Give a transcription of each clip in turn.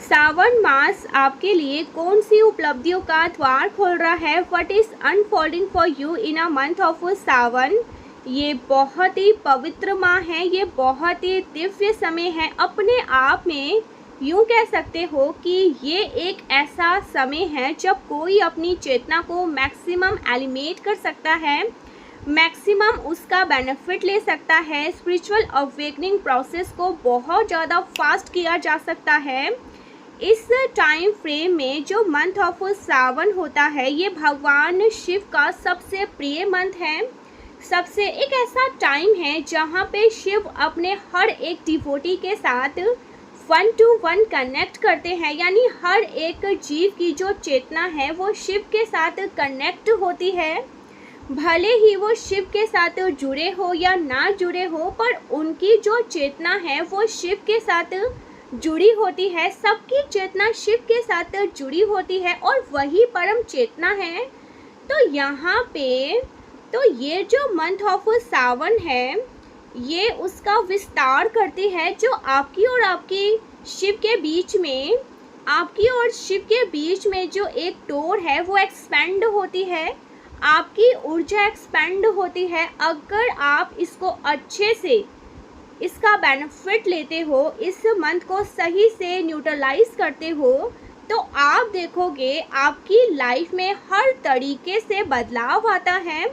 सावन मास आपके लिए कौन सी उपलब्धियों का द्वार खोल रहा है? What is unfolding for you in a month of Sawan? ये बहुत ही पवित्र माह है, ये बहुत ही दिव्य समय है। अपने आप में यूँ कह सकते हो कि ये एक ऐसा समय है जब कोई अपनी चेतना को मैक्सिमम एलिमेट कर सकता है, मैक्सिमम उसका बेनिफिट ले सकता है। स्पिरिचुअल अवेकनिंग प्रोसेस को बहुत ज़्यादा फास्ट किया जा सकता है। इस टाइम फ्रेम में जो मंथ ऑफ सावन होता है, ये भगवान शिव का सबसे प्रिय मंथ है। सबसे एक ऐसा टाइम है जहाँ पे शिव अपने हर एक डिवोटी के साथ 1-to-1 कनेक्ट करते हैं, यानी हर एक जीव की जो चेतना है वो शिव के साथ कनेक्ट होती है। भले ही वो शिव के साथ जुड़े हो या ना जुड़े हो, पर उनकी जो चेतना है वो शिव के साथ जुड़ी होती है। सबकी चेतना शिव के साथ जुड़ी होती है और वही परम चेतना है। तो यहाँ पे ये जो मंथ ऑफ सावन है, ये उसका विस्तार करती है, जो आपकी और आपकी शिव के बीच में, आपकी और शिव के बीच में जो एक डोर है वो एक्सपेंड होती है। आपकी ऊर्जा एक्सपेंड होती है। अगर आप इसको अच्छे से, इसका बेनिफिट लेते हो, इस मंथ को सही से न्यूट्रलाइज करते हो, तो आप देखोगे आपकी लाइफ में हर तरीके से बदलाव आता है।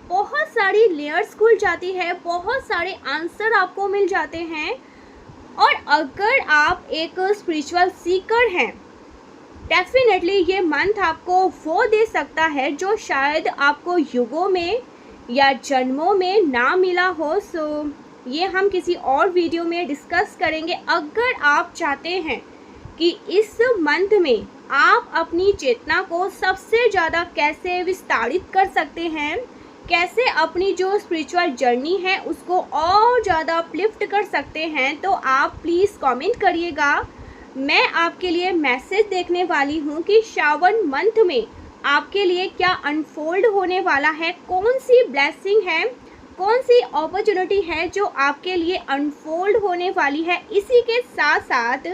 बहुत सारी लेयर्स खुल जाती है, बहुत सारे आंसर आपको मिल जाते हैं। और अगर आप एक स्पिरिचुअल सीकर हैं, डेफिनेटली ये मंथ आपको वो दे सकता है जो शायद आपको युगों में या जन्मों में ना मिला हो। सो ये हम किसी और वीडियो में डिस्कस करेंगे। अगर आप चाहते हैं कि इस मंथ में आप अपनी चेतना को सबसे ज़्यादा कैसे विस्तारित कर सकते हैं, कैसे अपनी जो स्पिरिचुअल जर्नी है उसको और ज़्यादा अपलिफ्ट कर सकते हैं, तो आप प्लीज़ कमेंट करिएगा। मैं आपके लिए मैसेज देखने वाली हूँ कि श्रावण मंथ में आपके लिए क्या अनफोल्ड होने वाला है, कौन सी ब्लेसिंग है, कौन सी अपॉर्चुनिटी है जो आपके लिए अनफोल्ड होने वाली है। इसी के साथ साथ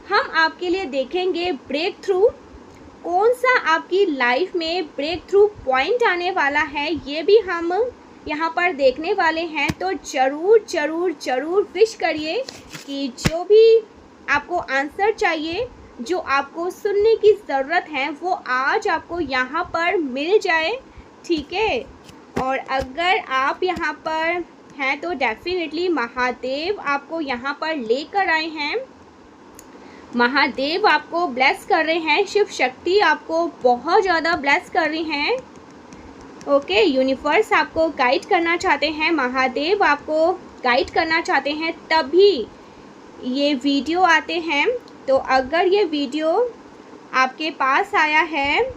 हम आपके लिए देखेंगे ब्रेक थ्रू, कौन सा आपकी लाइफ में ब्रेक थ्रू पॉइंट आने वाला है, ये भी हम यहाँ पर देखने वाले हैं। तो ज़रूर ज़रूर ज़रूर विश करिए कि जो भी आपको आंसर चाहिए, जो आपको सुनने की ज़रूरत है, वो आज आपको यहाँ पर मिल जाए, ठीक है। और अगर आप यहाँ पर हैं तो डेफिनेटली महादेव आपको यहाँ पर लेकर आए हैं, महादेव आपको ब्लेस कर रहे हैं, शिव शक्ति आपको बहुत ज़्यादा ब्लेस कर रही हैं। ओके, यूनिवर्स आपको गाइड करना चाहते हैं, महादेव आपको गाइड करना चाहते हैं, तभी ये वीडियो आते हैं। तो अगर ये वीडियो आपके पास आया है,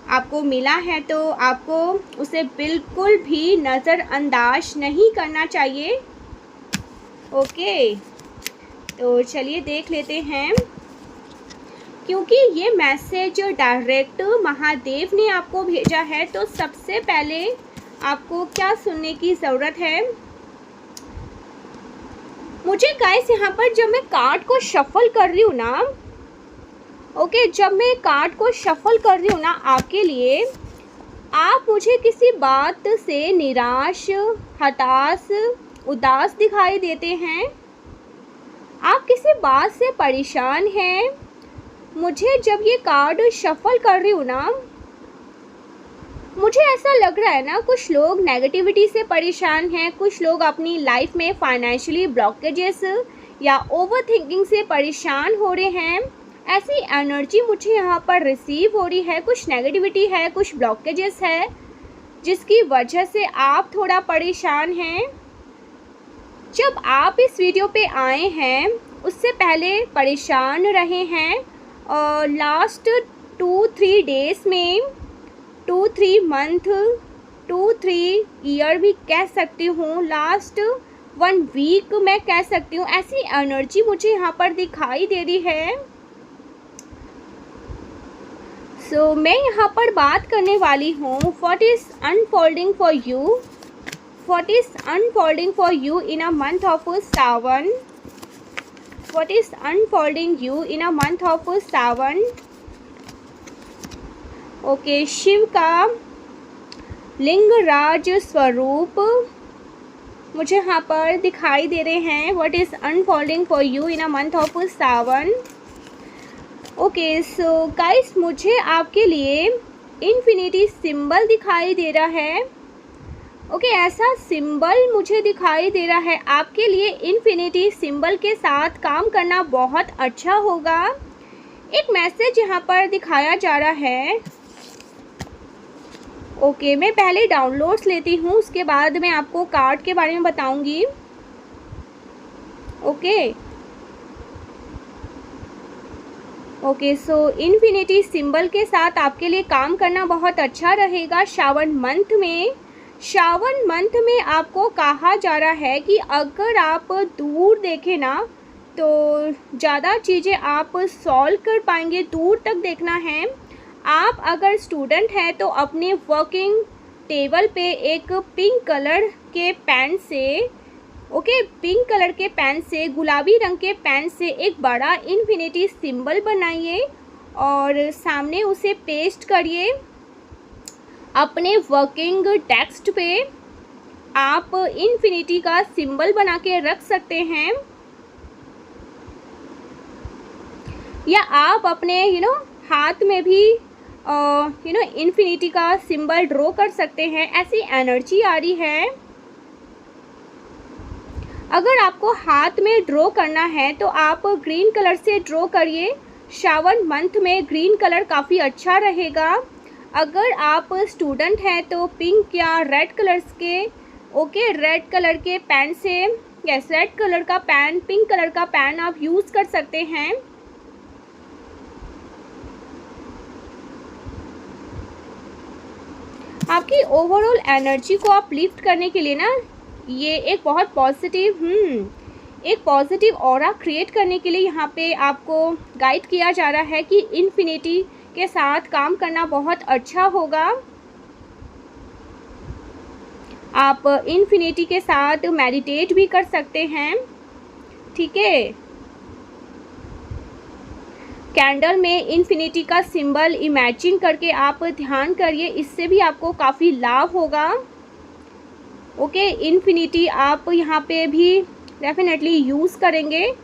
आपको मिला है, तो आपको उसे बिल्कुल भी नज़रअंदाज नहीं करना चाहिए। ओके, तो चलिए देख लेते हैं, क्योंकि ये मैसेज डायरेक्ट महादेव ने आपको भेजा है। तो सबसे पहले आपको क्या सुनने की ज़रूरत है? मुझे गाइस यहाँ पर जब मैं कार्ड को शफल कर रही हूँ ना, ओके, जब मैं कार्ड को शफल कर रही हूँ ना आपके लिए, आप मुझे किसी बात से निराश, हताश, उदास दिखाई देते हैं। आप किसी बात से परेशान हैं। मुझे जब ये कार्ड शफल कर रही हूँ ना, मुझे ऐसा लग रहा है ना, कुछ लोग नेगेटिविटी से परेशान हैं, कुछ लोग अपनी लाइफ में फाइनेंशियली ब्लॉकेजेस या ओवर थिंकिंग से परेशान हो रहे हैं। ऐसी एनर्जी मुझे यहाँ पर रिसीव हो रही है। कुछ नेगेटिविटी है, कुछ ब्लॉकेजेस है, जिसकी वजह से आप थोड़ा परेशान हैं। जब आप इस वीडियो पे आए हैं, उससे पहले परेशान रहे हैं, और लास्ट 2-3 डेज़ में, 2-3 मंथ, 2-3 ईयर भी कह सकती हूँ, लास्ट 1 वीक मैं कह सकती हूँ, ऐसी एनर्जी मुझे यहाँ पर दिखाई दे रही है। सो मैं यहाँ पर बात करने वाली हूँ, what is unfolding for you, what is unfolding for you in a month of Sawan, what is unfolding you in a month of Sawan? Okay, Shiv का लिंगराज स्वरूप मुझे यहाँ पर दिखाई दे रहे हैं. What is unfolding for you in a month of Sawan? Okay so guys, मुझे आपके लिए इन्फिनिटी सिंबल दिखाई दे रहा है. ओके, ऐसा सिंबल मुझे दिखाई दे रहा है. आपके लिए इन्फिनिटी सिंबल के साथ काम करना बहुत अच्छा होगा. एक मैसेज यहाँ पर दिखाया जा रहा है. ओके, मैं पहले डाउनलोड्स लेती हूँ, उसके बाद मैं आपको कार्ड के बारे में बताऊँगी. ओके सो इन्फिनिटी सिंबल के साथ आपके लिए काम करना बहुत अच्छा रहेगा श्रावण मंथ में आपको कहा जा रहा है कि अगर आप दूर देखें ना तो ज़्यादा चीज़ें आप सॉल्व कर पाएंगे. दूर तक देखना है. आप अगर स्टूडेंट हैं तो अपने वर्किंग टेबल पे एक पिंक कलर के पेन से गुलाबी रंग के पेन से एक बड़ा इन्फिनिटी सिंबल बनाइए और सामने उसे पेस्ट करिए. अपने वर्किंग टेक्स्ट पे आप इन्फिनिटी का सिंबल बना के रख सकते हैं, या आप अपने हाथ में भी इन्फिनिटी का सिंबल ड्रॉ कर सकते हैं. ऐसी एनर्जी आ रही है. अगर आपको हाथ में ड्रॉ करना है तो आप ग्रीन कलर से ड्रॉ करिए. श्रावण मंथ में ग्रीन कलर काफ़ी अच्छा रहेगा. अगर आप स्टूडेंट हैं तो पिंक या रेड कलर्स के रेड कलर के पेन से, यस, रेड कलर का पेन, पिंक कलर का पेन आप यूज़ कर सकते हैं. आपकी ओवरऑल एनर्जी को आप लिफ्ट करने के लिए ना, ये एक बहुत पॉजिटिव ऑरा क्रिएट करने के लिए यहाँ पे आपको गाइड किया जा रहा है कि इन्फिनिटी के साथ काम करना बहुत अच्छा होगा. आप इन्फिनिटी के साथ मेडिटेट भी कर सकते हैं. ठीक है, कैंडल में इन्फिनिटी का सिंबल इमेजिन करके आप ध्यान करिए, इससे भी आपको काफ़ी लाभ होगा. ओके, इन्फिनिटी आप यहाँ पे भी डेफिनेटली यूज़ करेंगे,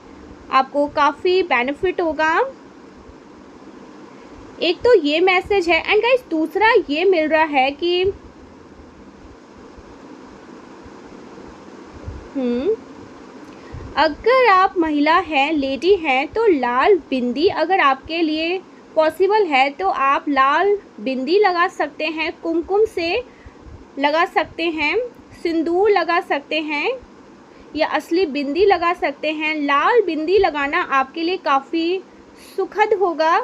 आपको काफ़ी बेनिफिट होगा. एक तो ये मैसेज है. एंड गाइस, दूसरा ये मिल रहा है कि अगर आप महिला हैं, लेडी हैं, तो लाल बिंदी अगर आपके लिए पॉसिबल है तो आप लाल बिंदी लगा सकते हैं. कुमकुम से लगा सकते हैं, सिंदूर लगा सकते हैं, या असली बिंदी लगा सकते हैं. लाल बिंदी लगाना आपके लिए काफ़ी सुखद होगा.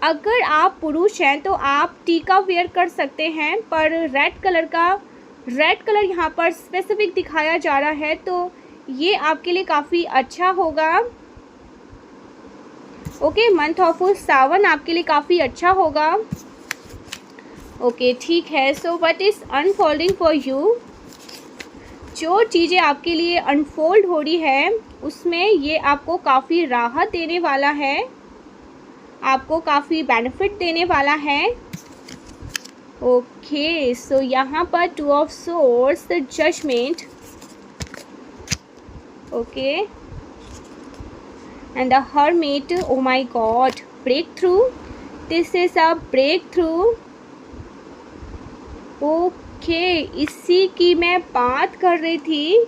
अगर आप पुरुष हैं तो आप टीका वेयर कर सकते हैं, पर रेड कलर यहाँ पर स्पेसिफिक दिखाया जा रहा है, तो ये आपके लिए काफ़ी अच्छा होगा. ओके, मंथ ऑफ सावन आपके लिए काफ़ी अच्छा होगा. ओके, ठीक है. So what is unfolding for you? जो चीज़ें आपके लिए अनफोल्ड हो रही है उसमें ये आपको काफ़ी राहत देने वाला है, आपको काफ़ी बेनिफिट देने वाला है. ओके सो यहाँ पर 2 of swords, the judgment, okay, and the hermit. Oh my god, breakthrough. This is a breakthrough. Okay, इसी की मैं बात कर रही थी,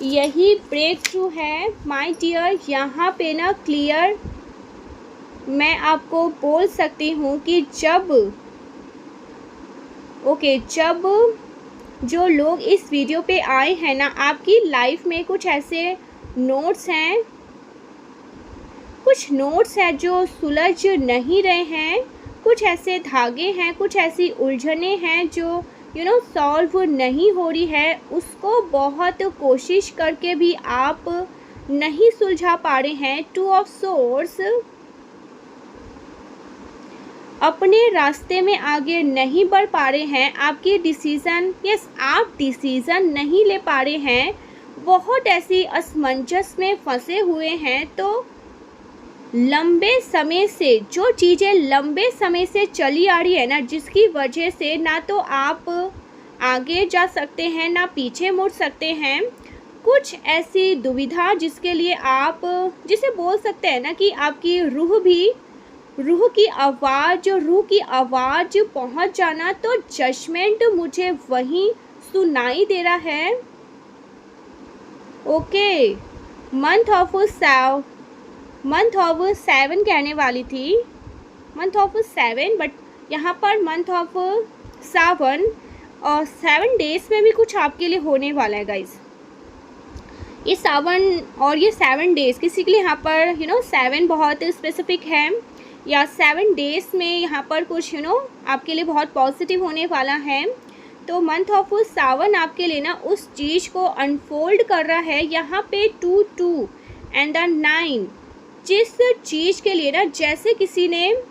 यही ब्रेक थ्रू है माय डियर. यहाँ पे ना क्लियर मैं आपको बोल सकती हूँ कि जब जो लोग इस वीडियो पे आए हैं ना, आपकी लाइफ में कुछ ऐसे नोट्स हैं जो सुलझ नहीं रहे हैं, कुछ ऐसे धागे हैं, कुछ ऐसी उलझने हैं जो सॉल्व नहीं हो रही है. उसको बहुत कोशिश करके भी आप नहीं सुलझा पा रहे हैं. 2 ऑफ सोर्ड्स, अपने रास्ते में आगे नहीं बढ़ पा रहे हैं. आपकी डिसीज़न, यस, आप डिसीज़न नहीं ले पा रहे हैं. बहुत ऐसी असमंजस में फंसे हुए हैं। तो लंबे समय से जो चीज़ें लंबे समय से चली आ रही है ना, जिसकी वजह से ना तो आप आगे जा सकते हैं ना पीछे मुड़ सकते हैं, कुछ ऐसी दुविधा जिसके लिए आप, जिसे बोल सकते हैं ना कि आपकी रूह की आवाज़ पहुंच जाना, तो जजमेंट मुझे वहीं सुनाई दे रहा है। ओके, मंथ ऑफ 7 कहने वाली थी, मंथ ऑफ 7, बट यहाँ पर मंथ ऑफ 7 और 7 डेज में भी कुछ आपके लिए होने वाला है गाइज। ये 7 डेज किसी के लिए यहाँ पर 7 बहुत स्पेसिफिक है, या 7 डेज में यहाँ पर कुछ आपके लिए बहुत पॉजिटिव होने वाला है। तो मंथ ऑफ 7 आपके लिए ना उस चीज़ को अनफोल्ड कर रहा है। यहाँ पे 2 एंड द 9, जिस चीज़ के लिए ना जैसे किसी ने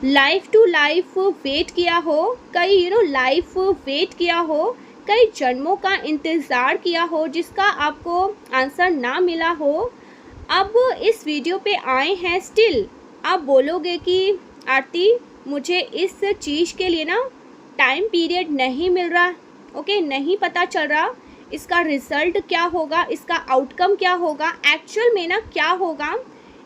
लाइफ टू लाइफ वेट किया हो, कई लाइफ वेट किया हो, कई जन्मों का इंतज़ार किया हो, जिसका आपको आंसर ना मिला हो, अब इस वीडियो पे आए हैं। स्टिल आप बोलोगे कि आरती मुझे इस चीज़ के लिए ना टाइम पीरियड नहीं मिल रहा, ओके, नहीं पता चल रहा इसका रिज़ल्ट क्या होगा, इसका आउटकम क्या होगा, एक्चुअल में ना क्या होगा,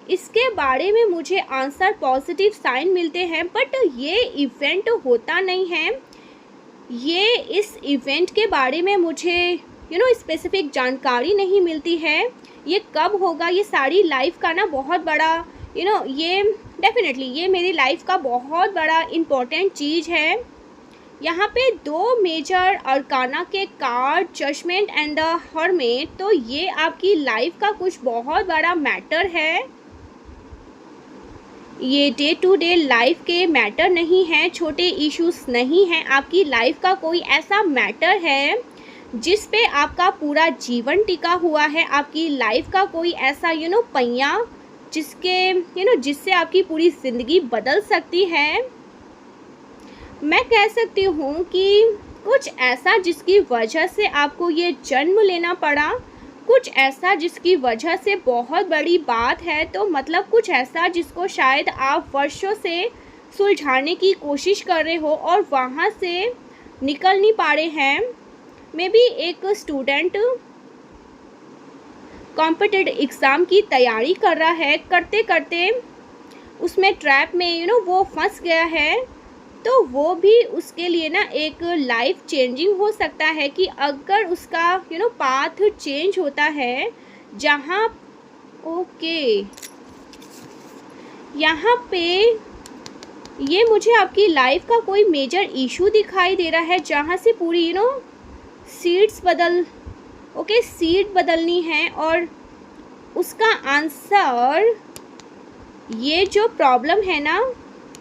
इसके बारे में मुझे आंसर पॉजिटिव साइन मिलते हैं, बट ये इवेंट होता नहीं है। ये इस इवेंट के बारे में मुझे स्पेसिफिक जानकारी नहीं मिलती है। ये कब होगा, ये सारी लाइफ का ना बहुत बड़ा ये डेफिनेटली ये मेरी लाइफ का बहुत बड़ा इम्पोर्टेंट चीज़ है। यहाँ पे 2 मेजर अरकाना के card, judgment and the hermit, तो ये आपकी लाइफ का कुछ बहुत बड़ा मैटर है। ये डे टू डे लाइफ के मैटर नहीं हैं, छोटे इश्यूज नहीं हैं, आपकी लाइफ का कोई ऐसा मैटर है जिस पे आपका पूरा जीवन टिका हुआ है। आपकी लाइफ का कोई ऐसा पहिया जिसके जिससे आपकी पूरी ज़िंदगी बदल सकती है। मैं कह सकती हूँ कि कुछ ऐसा जिसकी वजह से आपको ये जन्म लेना पड़ा, कुछ ऐसा जिसकी वजह से बहुत बड़ी बात है, तो मतलब कुछ ऐसा जिसको शायद आप वर्षों से सुलझाने की कोशिश कर रहे हो और वहाँ से निकल नहीं पा रहे हैं। मे बी एक स्टूडेंट कॉम्पिटिटिव एग्ज़ाम की तैयारी कर रहा है, करते करते उसमें ट्रैप में वो फंस गया है, तो वो भी उसके लिए ना एक लाइफ चेंजिंग हो सकता है कि अगर उसका पाथ चेंज होता है। जहाँ ओके, यहाँ पे ये मुझे आपकी लाइफ का कोई मेजर इशू दिखाई दे रहा है, जहाँ से पूरी सीट बदलनी है, और उसका आंसर, ये जो प्रॉब्लम है ना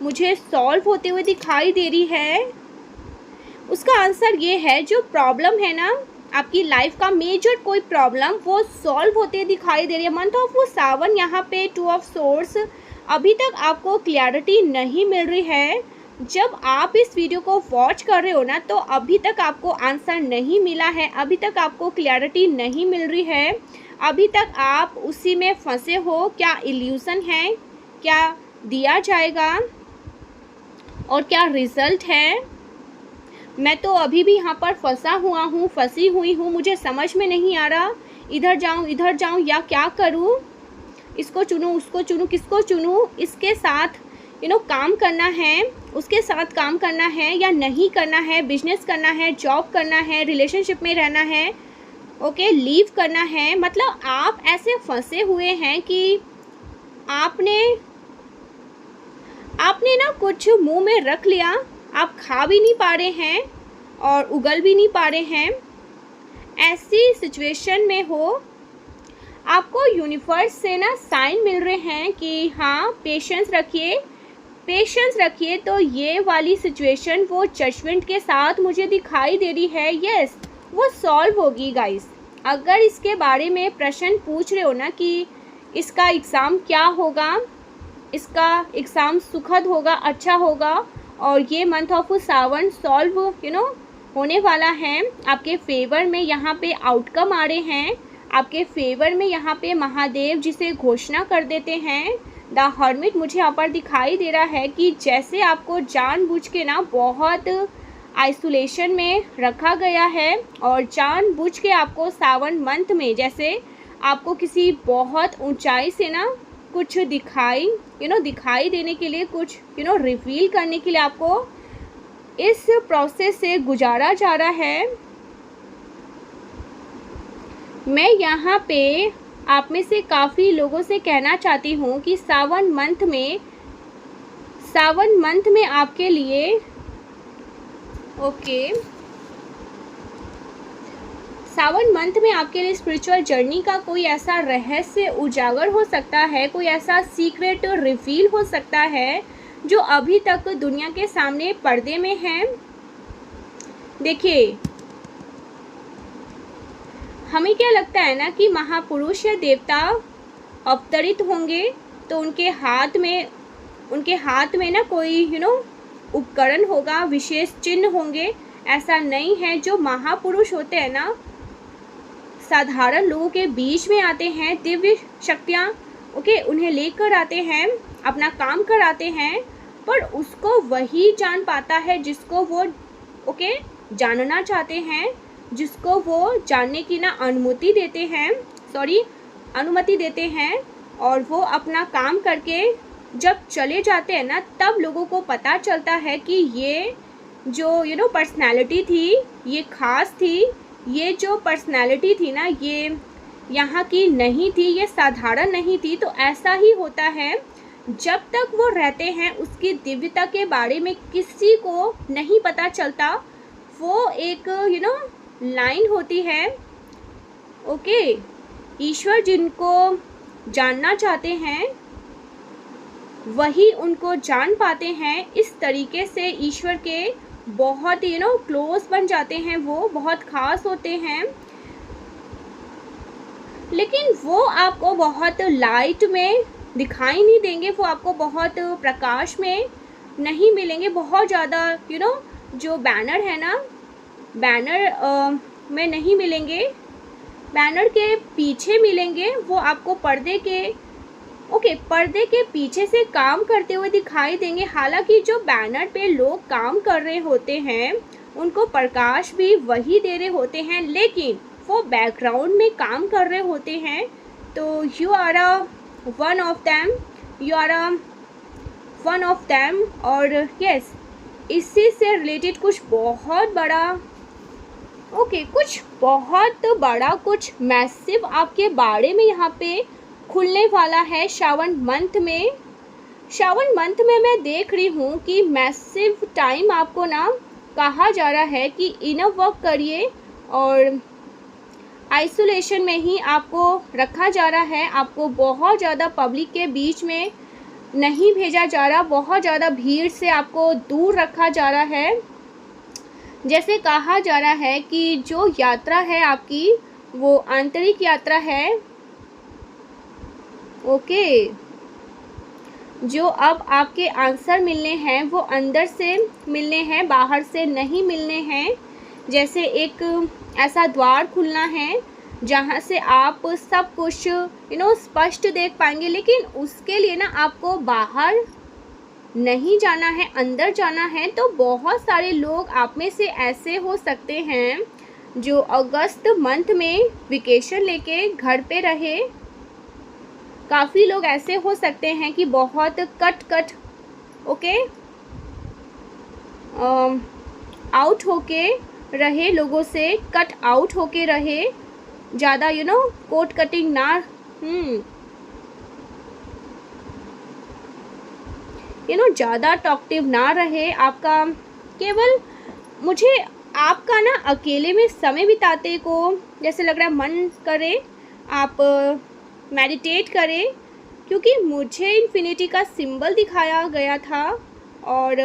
मुझे सॉल्व होते हुए दिखाई दे रही है, उसका आंसर ये है, जो प्रॉब्लम है ना आपकी लाइफ का मेजर कोई प्रॉब्लम, वो सॉल्व होते दिखाई दे रही है। मंथ ऑफ 7 यहाँ पे 2 ऑफ सोर्स, अभी तक आपको क्लैरिटी नहीं मिल रही है। जब आप इस वीडियो को वॉच कर रहे हो ना, तो अभी तक आपको आंसर नहीं मिला है, अभी तक आपको क्लैरिटी नहीं मिल रही है, अभी तक आप उसी में फंसे हो, क्या इल्यूज़न है, क्या दिया जाएगा और क्या रिज़ल्ट है। मैं तो अभी भी यहाँ पर फंसी हुई हूँ, मुझे समझ में नहीं आ रहा, इधर जाऊँ या क्या करूँ, इसको चुनूँ उसको चुनूँ, किसको चुनूँ, इसके साथ काम करना है, उसके साथ काम करना है या नहीं करना है, बिजनेस करना है, जॉब करना है, रिलेशनशिप में रहना है, ओके, लीव करना है। मतलब आप ऐसे फंसे हुए हैं कि आपने ना कुछ मुंह में रख लिया, आप खा भी नहीं पा रहे हैं और उगल भी नहीं पा रहे हैं। ऐसी सिचुएशन में हो, आपको यूनिवर्स से ना साइन मिल रहे हैं कि हाँ पेशेंस रखिए। तो ये वाली सिचुएशन वो जजमेंट के साथ मुझे दिखाई दे रही है। यस, वो सॉल्व होगी गाइस। अगर इसके बारे में प्रश्न पूछ रहे हो ना कि इसका एग्ज़ाम क्या होगा, इसका एग्ज़ाम सुखद होगा, अच्छा होगा, और ये मंथ ऑफ 7 सॉल्व होने वाला है आपके फेवर में। यहाँ पे आउटकम आ रहे हैं आपके फेवर में। यहाँ पे महादेव जिसे घोषणा कर देते हैं। द हर्मिट मुझे यहाँ पर दिखाई दे रहा है कि जैसे आपको जानबूझ के ना बहुत आइसोलेशन में रखा गया है और जानबूझ के आपको सावन मंथ में जैसे आपको किसी बहुत ऊंचाई से ना कुछ दिखाई देने के लिए, कुछ रिवील करने के लिए आपको इस प्रोसेस से गुजारा जा रहा है। मैं यहाँ पे आप में से काफ़ी लोगों से कहना चाहती हूँ कि सावन मंथ में आपके लिए सावन मंथ में आपके लिए स्पिरिचुअल जर्नी का कोई ऐसा रहस्य उजागर हो सकता है, कोई ऐसा सीक्रेट रिवील हो सकता है जो अभी तक दुनिया के सामने पर्दे में है। देखिए, हमें क्या लगता है ना कि महापुरुष या देवता अवतरित होंगे तो उनके हाथ में ना कोई उपकरण होगा, विशेष चिन्ह होंगे। ऐसा नहीं है। जो महापुरुष होते हैं ना, साधारण लोगों के बीच में आते हैं, दिव्य शक्तियाँ उन्हें लेकर आते हैं, अपना काम कराते हैं, पर उसको वही जान पाता है जिसको वो जानना चाहते हैं, जिसको वो जानने की ना अनुमति देते हैं। और वो अपना काम करके जब चले जाते हैं ना, तब लोगों को पता चलता है कि ये जो पर्सनैलिटी थी, ये खास थी। ये जो पर्सनैलिटी थी ना, ये यहाँ की नहीं थी, ये साधारण नहीं थी। तो ऐसा ही होता है, जब तक वो रहते हैं उसकी दिव्यता के बारे में किसी को नहीं पता चलता। वो एक लाइन होती है। ईश्वर जिनको जानना चाहते हैं वही उनको जान पाते हैं। इस तरीके से ईश्वर के बहुत क्लोज बन जाते हैं, वो बहुत खास होते हैं। लेकिन वो आपको बहुत लाइट में दिखाई नहीं देंगे, वो आपको बहुत प्रकाश में नहीं मिलेंगे। बहुत ज़्यादा जो बैनर है ना, बैनर में नहीं मिलेंगे, बैनर के पीछे मिलेंगे। वो आपको पर्दे के पीछे से काम करते हुए दिखाई देंगे। हालांकि जो बैनर पे लोग काम कर रहे होते हैं उनको प्रकाश भी वही दे रहे होते हैं, लेकिन वो बैकग्राउंड में काम कर रहे होते हैं। तो you are one of them. और यस, इसी से रिलेटेड कुछ बहुत बड़ा कुछ मैसिव आपके बारे में यहाँ पे खुलने वाला है श्रावण मंथ में। श्रावण मंथ में मैं देख रही हूँ कि मैसिव टाइम आपको ना कहा जा रहा है कि इनर वर्क करिए और आइसोलेशन में ही आपको रखा जा रहा है। आपको बहुत ज़्यादा पब्लिक के बीच में नहीं भेजा जा रहा, बहुत ज़्यादा भीड़ से आपको दूर रखा जा रहा है। जैसे कहा जा रहा है कि जो यात्रा है आपकी, वो आंतरिक यात्रा है। जो अब आपके आंसर मिलने हैं वो अंदर से मिलने हैं, बाहर से नहीं मिलने हैं। जैसे एक ऐसा द्वार खुलना है जहाँ से आप सब कुछ स्पष्ट देख पाएंगे। लेकिन उसके लिए ना आपको बाहर नहीं जाना है, अंदर जाना है। तो बहुत सारे लोग आप में से ऐसे हो सकते हैं जो अगस्त मंथ में वेकेशन लेके घर पे रहे। काफ़ी लोग ऐसे हो सकते हैं कि बहुत कट आउट होके रहे, लोगों से कट आउट होके रहे, ज़्यादा कोट कटिंग ना ज़्यादा टॉकटिव ना रहे। आपका केवल मुझे आपका ना अकेले में समय बिताते को जैसे लग रहा है, मन करे आप मेडिटेट करें, क्योंकि मुझे इन्फिनिटी का सिंबल दिखाया गया था और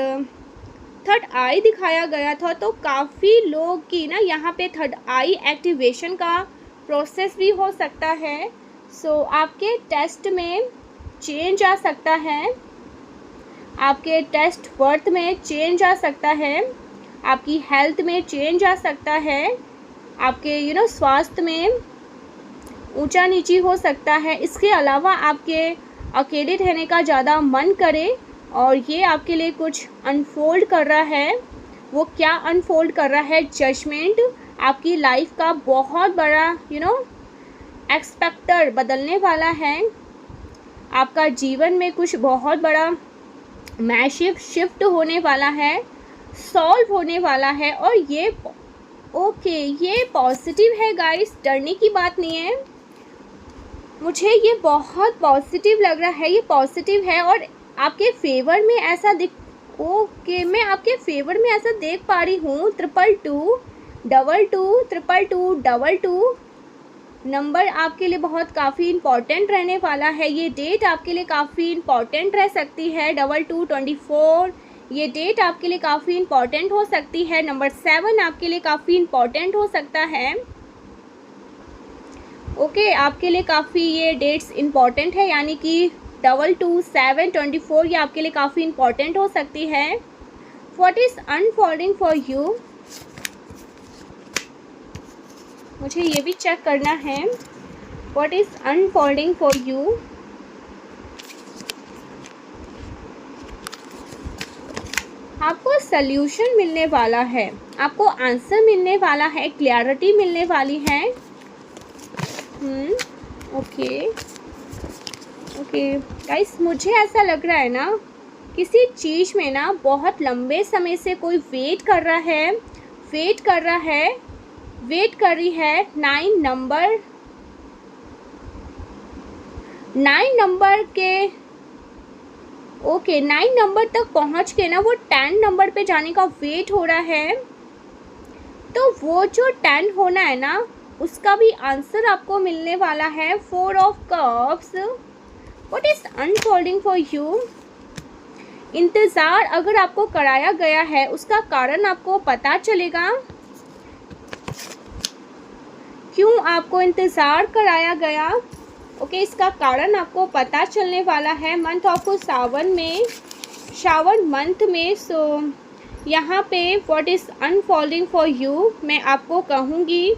थर्ड आई दिखाया गया था। तो काफ़ी लोग की ना यहाँ पे थर्ड आई एक्टिवेशन का प्रोसेस भी हो सकता है। सो आपके टेस्ट में चेंज आ सकता है, आपके टेस्ट वर्थ में चेंज आ सकता है। आपकी हेल्थ में चेंज आ सकता है, आपके स्वास्थ्य में ऊंचा नीची हो सकता है। इसके अलावा आपके अकेले रहने का ज़्यादा मन करे और ये आपके लिए कुछ अनफोल्ड कर रहा है। वो क्या अनफोल्ड कर रहा है? जजमेंट। आपकी लाइफ का बहुत बड़ा एक्सपेक्टर बदलने वाला है। आपका जीवन में कुछ बहुत बड़ा मैसिव शिफ्ट होने वाला है, सॉल्व होने वाला है। और ये ये पॉजिटिव है गाइस, डरने की बात नहीं है। मुझे ये बहुत पॉजिटिव लग रहा है, ये पॉजिटिव है और आपके फेवर में ऐसा मैं आपके फेवर में ऐसा देख पा रही हूँ। 222 22 222 22 नंबर आपके लिए बहुत काफ़ी इम्पॉर्टेंट रहने वाला है। ये डेट आपके लिए काफ़ी इम्पॉर्टेंट रह सकती है। 22 24 ये डेट आपके लिए काफ़ी इम्पॉर्टेंट हो सकती है। नंबर 7 आपके लिए काफ़ी इम्पॉर्टेंट हो सकता है। ओके, आपके लिए काफ़ी ये डेट्स इम्पॉर्टेंट है, यानी कि 22 7 24 ये आपके लिए काफ़ी इम्पॉर्टेंट हो सकती है। What is unfolding for you, मुझे ये भी चेक करना है। What is unfolding for you, आपको सल्यूशन मिलने वाला है, आपको आंसर मिलने वाला है, क्लैरिटी मिलने वाली है। ओके गाइस, मुझे ऐसा लग रहा है ना, किसी चीज़ में ना बहुत लंबे समय से कोई वेट कर रही है। 9 नंबर तक पहुंच के ना वो 10 नंबर पे जाने का वेट हो रहा है। तो वो जो 10 होना है ना, उसका भी आंसर आपको मिलने वाला है। 4 of cups. What is unfolding for you, इंतज़ार अगर आपको कराया गया है उसका कारण आपको पता चलेगा। क्यों आपको इंतज़ार कराया गया, ओके, इसका कारण आपको पता चलने वाला है। मंथ ऑफ श्रावण मंथ में। सो यहाँ पे what is unfolding for you, मैं आपको कहूँगी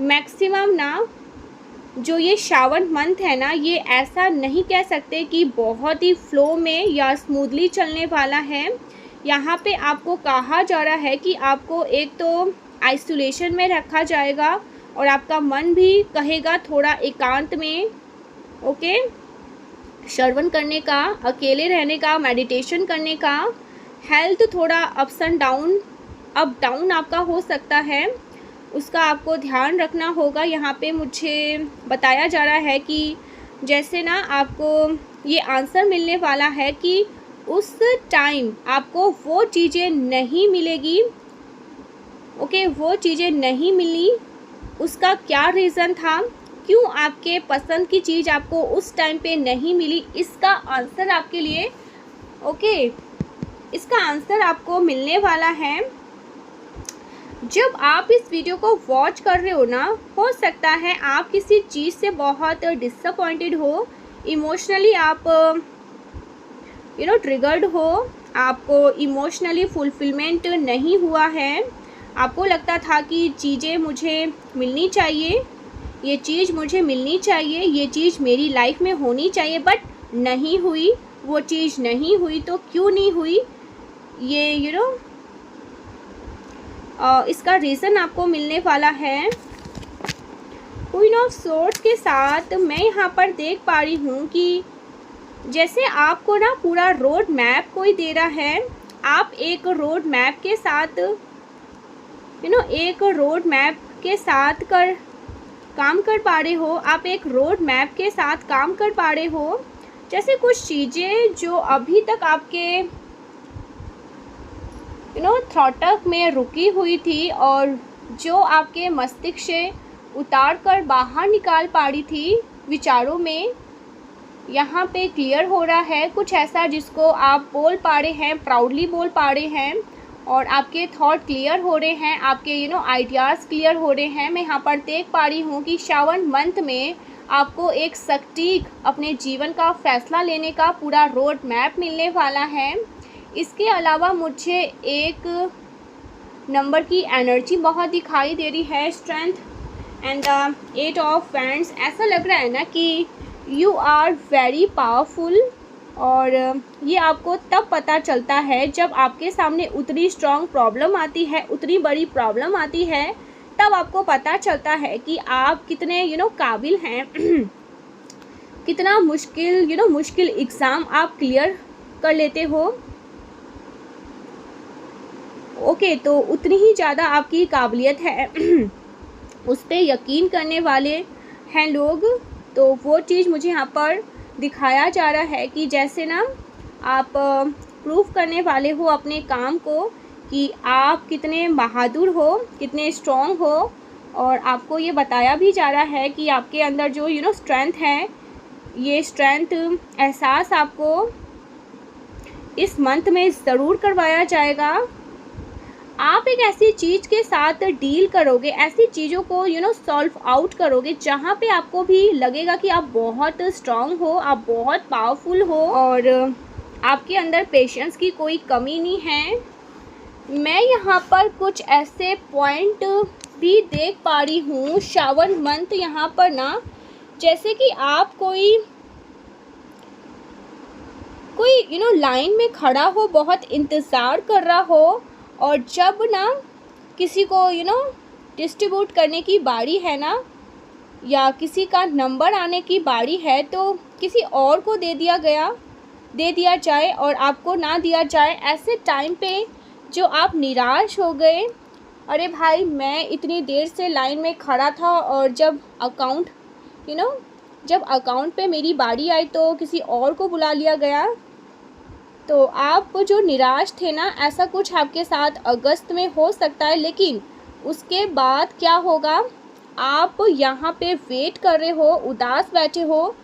मैक्सिमम ना, जो ये श्रावण मंथ है ना, ये ऐसा नहीं कह सकते कि बहुत ही फ्लो में या स्मूथली चलने वाला है। यहाँ पे आपको कहा जा रहा है कि आपको एक तो आइसोलेशन में रखा जाएगा और आपका मन भी कहेगा थोड़ा एकांत में, ओके, श्रवण करने का, अकेले रहने का, मेडिटेशन करने का। हेल्थ थोड़ा अप डाउन आपका हो सकता है, उसका आपको ध्यान रखना होगा। यहाँ पे मुझे बताया जा रहा है कि जैसे ना आपको ये आंसर मिलने वाला है कि उस टाइम आपको वो चीज़ें नहीं मिलेगी, ओके, वो चीज़ें नहीं मिली। उसका क्या रीज़न था, क्यों आपके पसंद की चीज़ आपको उस टाइम पे नहीं मिली, इसका आंसर आपके लिए, ओके, इसका आंसर आपको मिलने वाला है। जब आप इस वीडियो को वॉच कर रहे हो ना, हो सकता है आप किसी चीज़ से बहुत डिसअपॉइंटेड हो, इमोशनली आप ट्रिगर्ड हो, आपको इमोशनली फुलफिलमेंट नहीं हुआ है। आपको लगता था कि चीज़ें मुझे मिलनी चाहिए, ये चीज़ मुझे मिलनी चाहिए, ये चीज़ मेरी लाइफ में होनी चाहिए, बट नहीं हुई, वो चीज़ नहीं हुई। तो क्यों नहीं हुई, ये इसका रीज़न आपको मिलने वाला है। क्वीन ऑफ सोर्ड्स के साथ मैं यहाँ पर देख पा रही हूँ कि जैसे आपको ना पूरा रोड मैप कोई दे रहा है, आप एक रोड मैप के साथ एक रोड मैप के साथ काम कर पा रहे हो, आप एक रोड मैप के साथ काम कर पा रहे हो। जैसे कुछ चीज़ें जो अभी तक आपके थॉट में रुकी हुई थी और जो आपके मस्तिष्क से उतार कर बाहर निकाल पा रही थी विचारों में, यहाँ पे क्लियर हो रहा है कुछ ऐसा जिसको आप बोल पा रहे हैं, प्राउडली बोल पा रहे हैं, और आपके थॉट क्लियर हो रहे हैं, आपके आइडियाज़ क्लियर हो रहे हैं। मैं यहाँ पर देख पा रही हूँ कि श्रावण मंथ में आपको एक सटीक अपने जीवन का फैसला लेने का पूरा रोड मैप मिलने वाला है। इसके अलावा मुझे एक नंबर की एनर्जी बहुत दिखाई दे रही है, strength and the 8 of wands. ऐसा लग रहा है ना कि यू आर वेरी पावरफुल, और ये आपको तब पता चलता है जब आपके सामने उतनी स्ट्रॉन्ग प्रॉब्लम आती है, उतनी बड़ी प्रॉब्लम आती है, तब आपको पता चलता है कि आप कितने काबिल हैं कितना मुश्किल मुश्किल एग्ज़ाम आप क्लियर कर लेते हो। ओके, तो उतनी ही ज़्यादा आपकी काबिलियत है उस पर यकीन करने वाले हैं लोग। तो वो चीज़ मुझे यहाँ पर दिखाया जा रहा है कि जैसे ना आप प्रूफ करने वाले हो अपने काम को कि आप कितने बहादुर हो, कितने स्ट्रॉन्ग हो, और आपको ये बताया भी जा रहा है कि आपके अंदर जो स्ट्रेंथ है, ये स्ट्रेंथ एहसास आपको इस मंथ में ज़रूर करवाया जाएगा। आप एक ऐसी चीज़ के साथ डील करोगे, ऐसी चीज़ों को सॉल्व आउट करोगे जहाँ पे आपको भी लगेगा कि आप बहुत स्ट्रांग हो, आप बहुत पावरफुल हो, और आपके अंदर पेशेंस की कोई कमी नहीं है। मैं यहाँ पर कुछ ऐसे पॉइंट भी देख पा रही हूँ श्रावण मंथ यहाँ पर ना, जैसे कि आप कोई लाइन में खड़ा हो, बहुत इंतज़ार कर रहा हो, और जब ना किसी को डिस्ट्रीब्यूट करने की बारी है ना, या किसी का नंबर आने की बारी है, तो किसी और को दे दिया जाए और आपको ना दिया जाए। ऐसे टाइम पे जो आप निराश हो गए, अरे भाई मैं इतनी देर से लाइन में खड़ा था और जब अकाउंट पे मेरी बारी आई तो किसी और को बुला लिया गया। तो आप जो निराश थे ना, ऐसा कुछ आपके साथ अगस्त में हो सकता है, लेकिन उसके बाद क्या होगा, आप यहाँ पे वेट कर रहे हो, उदास बैठे हो,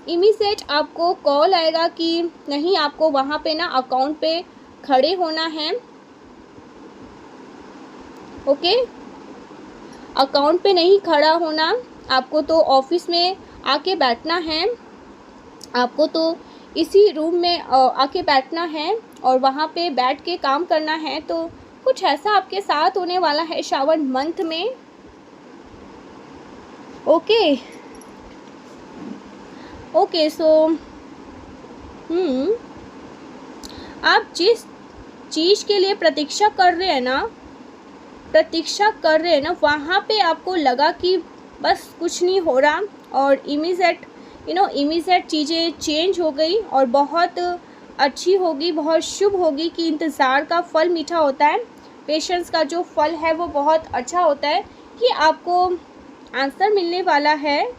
इमीडिएट आपको कॉल आएगा कि नहीं, आपको वहाँ पे ना अकाउंट पे खड़े होना है। ओके, अकाउंट पे नहीं खड़ा होना, आपको तो ऑफिस में आके बैठना है, आपको तो इसी रूम में आके बैठना है और वहाँ पे बैठ के काम करना है। तो कुछ ऐसा आपके साथ होने वाला है श्रावण मंथ में। ओके, सो आप जिस चीज़ के लिए प्रतीक्षा कर रहे हैं ना, वहाँ पे आपको लगा कि बस कुछ नहीं हो रहा, और इमीडिएट चीज़ें चेंज हो गई और बहुत अच्छी होगी, बहुत शुभ होगी कि इंतज़ार का फल मीठा होता है, पेशेंस का जो फल है वो बहुत अच्छा होता है, कि आपको आंसर मिलने वाला है।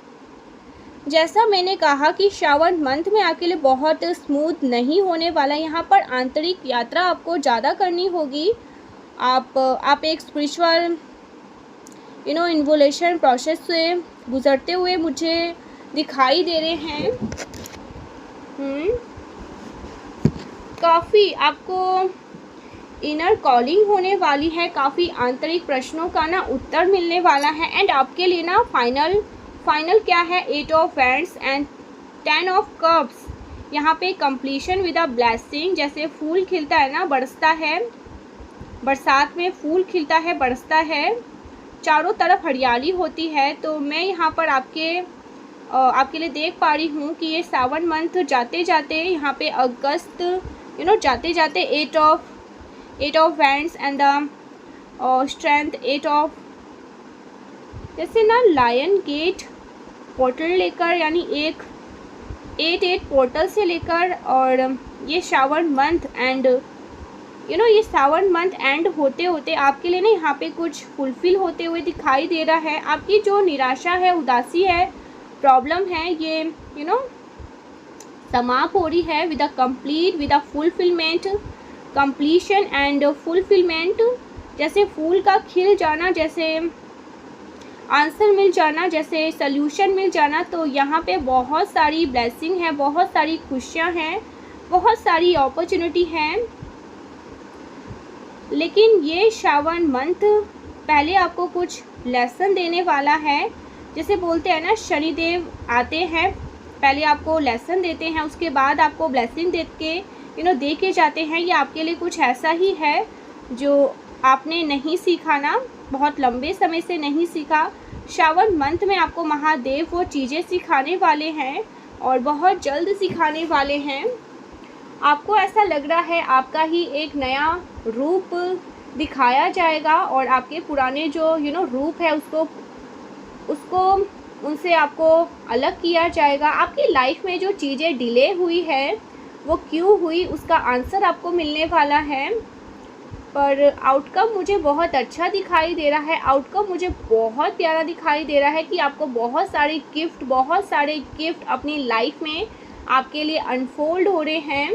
जैसा मैंने कहा कि श्रावण मंथ में आपके लिए बहुत स्मूथ नहीं होने वाला, यहाँ पर आंतरिक यात्रा आपको ज़्यादा करनी होगी। आप एक स्पिरिचुअल इन्वोल्यूशन प्रोसेस से गुज़रते हुए मुझे दिखाई दे रहे हैं। काफ़ी आपको इनर कॉलिंग होने वाली है, काफ़ी आंतरिक प्रश्नों का ना उत्तर मिलने वाला है। एंड आपके लिए ना फाइनल क्या है, 8 of wands and 10 of cups. यहाँ पे कंप्लीशन विद अ ब्लेसिंग, जैसे फूल खिलता है ना, बरसता है, बरसात में फूल खिलता है, बरसता है, चारों तरफ हरियाली होती है। तो मैं यहाँ पर आपके लिए देख पा रही हूँ कि ये सावन मंथ जाते जाते यहाँ पे अगस्त जाते जाते 8 of wands and the strength 8 of, जैसे ना लायन गेट पोर्टल लेकर, यानी एक 8 पोर्टल से लेकर, और ये श्रावण मंथ एंड ये सावन मंथ एंड होते होते आपके लिए ना यहाँ पे कुछ फुलफिल होते हुए दिखाई दे रहा है। आपकी जो निराशा है, उदासी है, प्रॉब्लम है, ये समाप्त हो रही है with a fulfilment, completion and fulfilment. जैसे फूल का खिल जाना, जैसे आंसर मिल जाना, जैसे सल्यूशन मिल जाना। तो यहाँ पे बहुत सारी ब्लेसिंग है, बहुत सारी खुशियाँ हैं, बहुत सारी अपॉर्चुनिटी हैं। लेकिन ये श्रावण मंथ पहले आपको कुछ लेसन देने वाला है। जैसे बोलते हैं ना, शनिदेव आते हैं, पहले आपको लेसन देते हैं, उसके बाद आपको ब्लेसिंग दे के दे के जाते हैं। ये आपके लिए कुछ ऐसा ही है जो आपने नहीं सीखा ना, बहुत लंबे समय से नहीं सीखा, श्रावण मंथ में आपको महादेव वो चीज़ें सिखाने वाले हैं और बहुत जल्द सिखाने वाले हैं। आपको ऐसा लग रहा है आपका ही एक नया रूप दिखाया जाएगा और आपके पुराने जो रूप है उसको उनसे आपको अलग किया जाएगा। आपकी लाइफ में जो चीज़ें डिले हुई है वो क्यों हुई, उसका आंसर आपको मिलने वाला है। पर आउटकम मुझे बहुत अच्छा दिखाई दे रहा है, आउटकम मुझे बहुत प्यारा दिखाई दे रहा है कि आपको बहुत सारे गिफ्ट अपनी लाइफ में आपके लिए अनफोल्ड हो रहे हैं।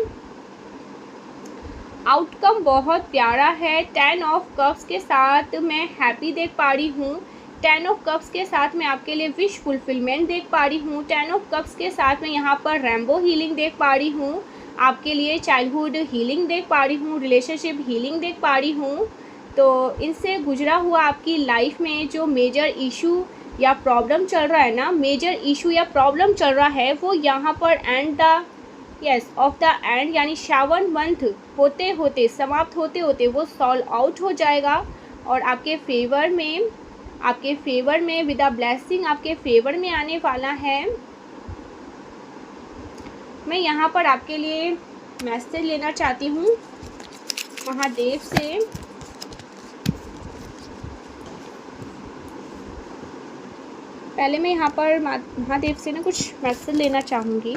आउटकम बहुत प्यारा है। 10 ऑफ कप्स के साथ मैं हैप्पी देख पा रही हूँ। 10 ऑफ कप्स के साथ मैं आपके लिए विश फुलफिलमेंट देख पा रही हूँ। 10 ऑफ कप्स के साथ मैं यहाँ पर रेनबो हीलिंग देख पा रही हूँ, आपके लिए चाइल्डहुड हीलिंग देख पा रही हूँ, रिलेशनशिप हीलिंग देख पा रही हूँ। तो इनसे गुजरा हुआ आपकी लाइफ में जो मेजर इशू या प्रॉब्लम चल रहा है ना, मेजर इशू या प्रॉब्लम चल रहा है वो यहाँ पर ऑफ द एंड यानी श्रावण मंथ होते होते समाप्त होते होते वो सॉल्व आउट हो जाएगा और आपके फेवर में विद अ ब्लेसिंग आपके फेवर में आने वाला है। मैं यहाँ पर आपके लिए मैसेज लेना चाहती हूँ महादेव से। पहले मैं यहाँ पर महादेव से ना कुछ मैसेज लेना चाहूँगी।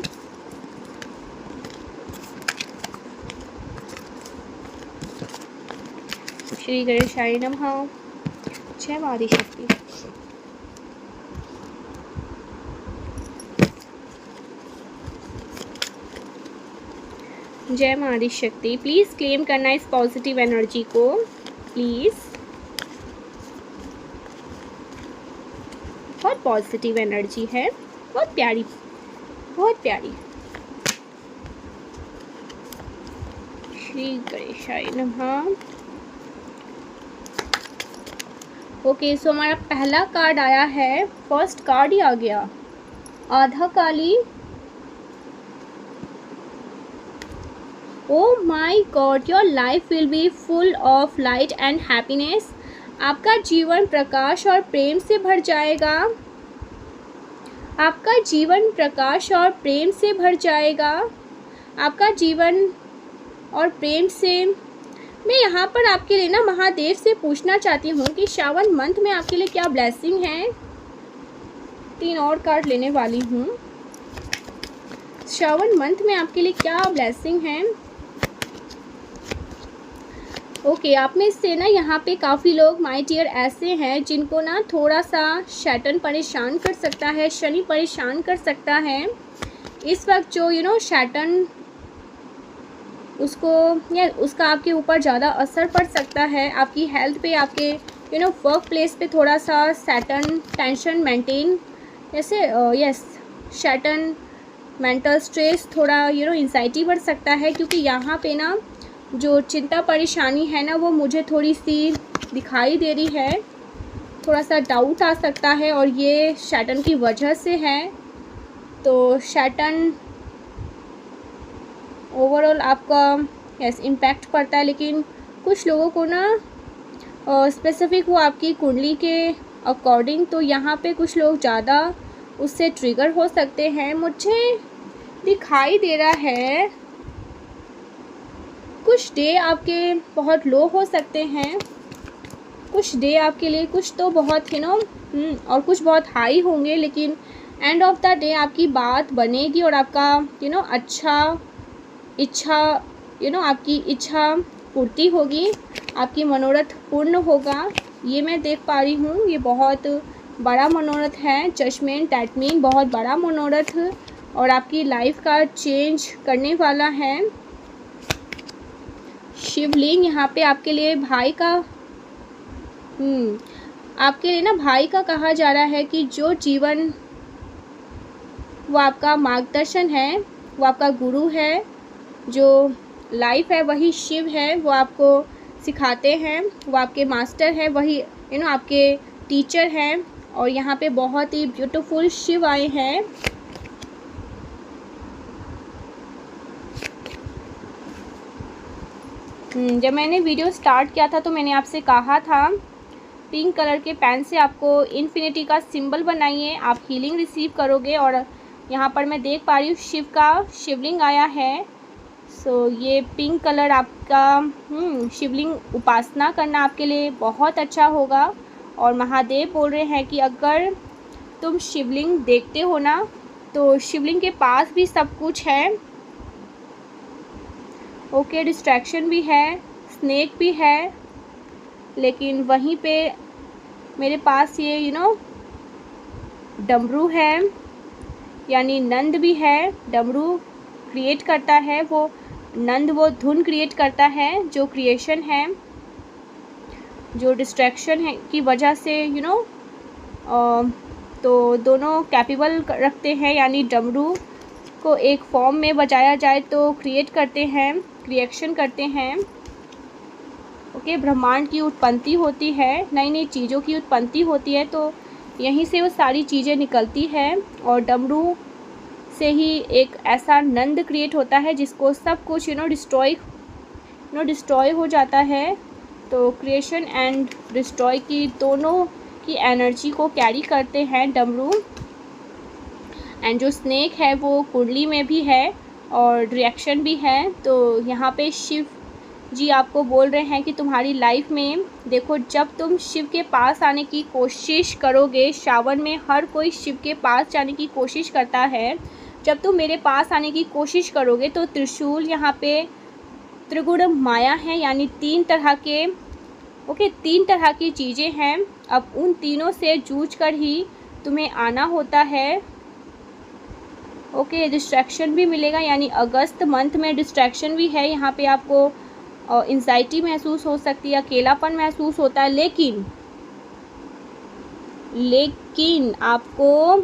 श्री गणेशाय नमः। जय मां आदिशक्ति। जय मां आदिशक्ति। प्लीज़ क्लेम करना इस पॉजिटिव एनर्जी को प्लीज़। बहुत पॉजिटिव एनर्जी है, बहुत प्यारी, बहुत प्यारी। श्री गणेशाय नमः। ओके, सो हमारा पहला कार्ड आया है, फर्स्ट कार्ड ही आ गया, आधा काली। Oh my God, your life will be full of light and happiness. आपका जीवन प्रकाश और प्रेम से भर जाएगा। आपका जीवन प्रकाश और प्रेम से भर जाएगा। आपका जीवन और प्रेम से। मैं यहाँ पर आपके लिए ना महादेव से पूछना चाहती हूँ कि श्रावण मंथ में आपके लिए क्या ब्लेसिंग है। 3 और कार्ड लेने वाली हूँ। श्रावण मंथ में आपके लिए क्या ब्लेसिंग है। ओके, आप में से ना यहाँ पे काफ़ी लोग माय डियर ऐसे हैं जिनको ना थोड़ा सा शैतान परेशान कर सकता है, शनि परेशान कर सकता है। इस वक्त जो शैतान उसका आपके ऊपर ज़्यादा असर पड़ सकता है। आपकी हेल्थ पे, आपके वर्क प्लेस पे थोड़ा सा शैतान टेंशन मेंटेन, शैतान मेंटल स्ट्रेस, थोड़ा एंजाइटी बढ़ सकता है। क्योंकि यहाँ पे ना जो चिंता परेशानी है ना वो मुझे थोड़ी सी दिखाई दे रही है। थोड़ा सा डाउट आ सकता है और ये शैतान की वजह से है। तो शैतान ओवरऑल आपका इम्पैक्ट पड़ता है, लेकिन कुछ लोगों को ना स्पेसिफिक वो आपकी कुंडली के अकॉर्डिंग, तो यहाँ पे कुछ लोग ज़्यादा उससे ट्रिगर हो सकते हैं। मुझे दिखाई दे रहा है कुछ डे आपके बहुत लो हो सकते हैं, कुछ डे आपके लिए कुछ तो बहुत और कुछ बहुत हाई होंगे, लेकिन एंड ऑफ द डे आपकी बात बनेगी और आपका आपकी इच्छा पूर्ति होगी, आपकी मनोरथ पूर्ण होगा। ये मैं देख पा रही हूँ। ये बहुत बड़ा मनोरथ है। जजमेंट दैट मीन बहुत बड़ा मनोरथ और आपकी लाइफ का चेंज करने वाला है। शिवलिंग यहाँ पे आपके लिए भाई का आपके लिए ना भाई का कहा जा रहा है कि जो जीवन वो आपका मार्गदर्शन है, वो आपका गुरु है, जो लाइफ है वही शिव है, वो आपको सिखाते हैं, वो आपके मास्टर है, वही आपके टीचर हैं। और यहाँ पे बहुत ही ब्यूटीफुल शिव आए हैं। जब मैंने वीडियो स्टार्ट किया था तो मैंने आपसे कहा था पिंक कलर के पेन से आपको इन्फिनिटी का सिंबल बनाइए, आप हीलिंग रिसीव करोगे। और यहाँ पर मैं देख पा रही हूँ शिव का शिवलिंग आया है। सो ये पिंक कलर आपका शिवलिंग उपासना करना आपके लिए बहुत अच्छा होगा। और महादेव बोल रहे हैं कि अगर तुम शिवलिंग देखते हो ना तो शिवलिंग के पास भी सब कुछ है। ओके, डिस्ट्रैक्शन भी है, स्नेक भी है, लेकिन वहीं पे मेरे पास ये डमरू है, यानी नंद भी है। डमरू क्रिएट करता है, वो नंद वो धुन क्रिएट करता है जो क्रिएशन है, जो डिस्ट्रैक्शन है की वजह से तो दोनों कैपेबल रखते हैं। यानी डमरू को एक फॉर्म में बजाया जाए तो क्रिएट करते हैं, क्रिएशन करते हैं। ओके, ब्रह्मांड की उत्पत्ति होती है, नई नई चीज़ों की उत्पत्ति होती है, तो यहीं से वो सारी चीज़ें निकलती है। और डमरू से ही एक ऐसा नंद क्रिएट होता है जिसको सब कुछ डिस्ट्रॉय हो जाता है। तो क्रिएशन एंड डिस्ट्रॉय की दोनों की एनर्जी को कैरी करते हैं डमरू। एंड जो स्नेक है वो कुंडली में भी है और रिएक्शन भी है। तो यहाँ पे शिव जी आपको बोल रहे हैं कि तुम्हारी लाइफ में देखो, जब तुम शिव के पास आने की कोशिश करोगे, सावन में हर कोई शिव के पास जाने की कोशिश करता है, जब तुम मेरे पास आने की कोशिश करोगे तो त्रिशूल यहाँ पे त्रिगुण माया है, यानी तीन तरह की चीज़ें हैं। अब उन तीनों से जूझ कर ही तुम्हें आना होता है। ओके, डिस्ट्रैक्शन भी मिलेगा, यानी अगस्त मंथ में डिस्ट्रैक्शन भी है। यहाँ पे आपको एंजाइटी महसूस हो सकती है, अकेलापन महसूस होता है, लेकिन आपको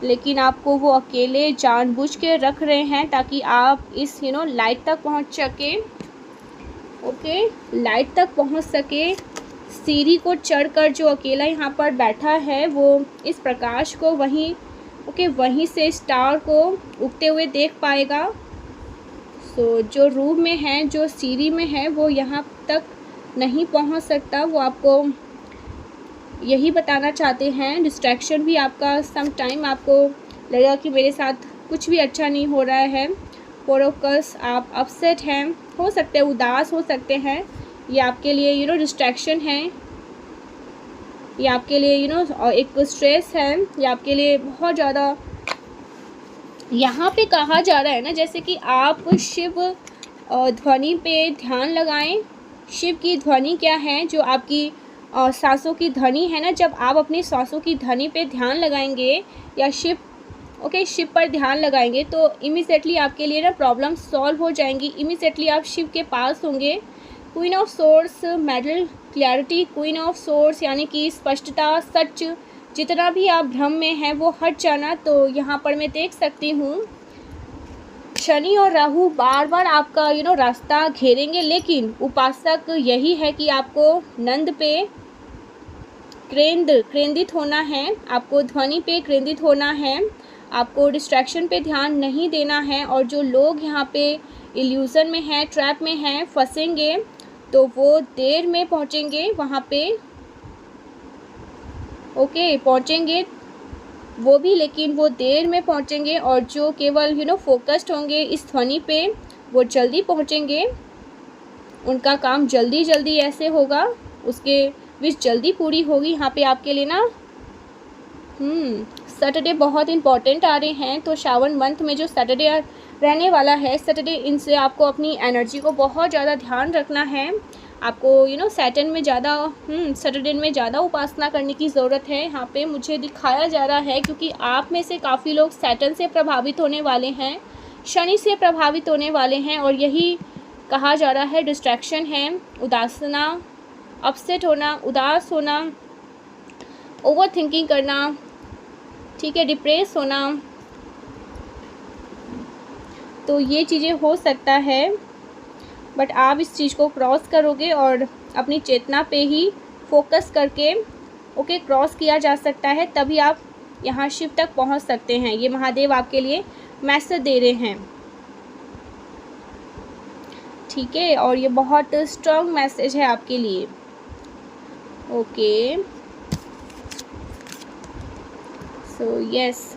लेकिन आपको वो अकेले जानबूझ के रख रहे हैं ताकि आप इस लाइट तक पहुंच सके। ओके, लाइट तक पहुंच सके। सीढ़ी को चढ़कर जो अकेला यहाँ पर बैठा है वो इस प्रकाश को वहीं से स्टार को उगते हुए देख पाएगा। सो जो रूम में है, जो सीढ़ी में है, वो यहाँ तक नहीं पहुँच सकता। वो आपको यही बताना चाहते हैं। डिस्ट्रैक्शन भी आपका सम टाइम आपको लगेगा कि मेरे साथ कुछ भी अच्छा नहीं हो रहा है। फोकस, आप अपसेट हैं, हो सकते हैं उदास हो सकते हैं। ये आपके लिए डिस्ट्रैक्शन है, ये आपके लिए एक स्ट्रेस है, ये आपके लिए बहुत ज़्यादा यहाँ पे कहा जा रहा है ना, जैसे कि आप शिव ध्वनि पे ध्यान लगाएं। शिव की ध्वनि क्या है? जो आपकी सांसों की ध्वनि है ना। जब आप अपनी सांसों की ध्वनि पे ध्यान लगाएंगे या शिव पर ध्यान लगाएंगे तो इमीडिएटली आपके लिए प्रॉब्लम सॉल्व हो जाएंगी। इमीडिएटली आप शिव के पास होंगे। Queen of source, medal, clarity, queen of source यानी कि स्पष्टता, सच, जितना भी आप भ्रम में हैं वो हट जाना। तो यहाँ पर मैं देख सकती हूँ शनि और राहु बार बार आपका रास्ता घेरेंगे, लेकिन उपासक यही है कि आपको नंद पे केंद्रित होना है, आपको ध्वनि पे केंद्रित होना है, आपको डिस्ट्रैक्शन पे ध्यान नहीं देना है। और जो लोग यहाँ पे इल्यूज़न में हैं, ट्रैप में हैं, फंसेंगे, तो वो देर में पहुँचेंगे वहाँ पे। ओके, पहुँचेंगे वो भी, लेकिन वो देर में पहुँचेंगे। और जो केवल फोकस्ड होंगे इस ध्वनि पे, वो जल्दी पहुँचेंगे। उनका काम जल्दी ऐसे होगा, उसके विश जल्दी पूरी होगी। यहाँ पे आपके लिए ना सैटरडे बहुत इम्पॉर्टेंट आ रहे हैं। तो श्रावण मंथ में जो सैटरडे रहने वाला है, सैटरडे, इनसे आपको अपनी एनर्जी को बहुत ज़्यादा ध्यान रखना है। आपको सैटरडे में ज़्यादा उपासना करने की ज़रूरत है। यहाँ पे मुझे दिखाया जा रहा है, क्योंकि आप में से काफ़ी लोग सैटर्न से प्रभावित होने वाले हैं, शनि से प्रभावित होने वाले हैं। और यही कहा जा रहा है, डिस्ट्रैक्शन है, उदासना, अपसेट होना, उदास होना, ओवर थिंकिंग करना, ठीक है, डिप्रेस होना। तो ये चीज़ें हो सकता है, बट आप इस चीज़ को क्रॉस करोगे और अपनी चेतना पे ही फोकस करके क्रॉस किया जा सकता है। तभी आप यहाँ शिव तक पहुँच सकते हैं। ये महादेव आपके लिए मैसेज दे रहे हैं, ठीक है, और ये बहुत स्ट्रॉन्ग मैसेज है आपके लिए। Okay, so yes,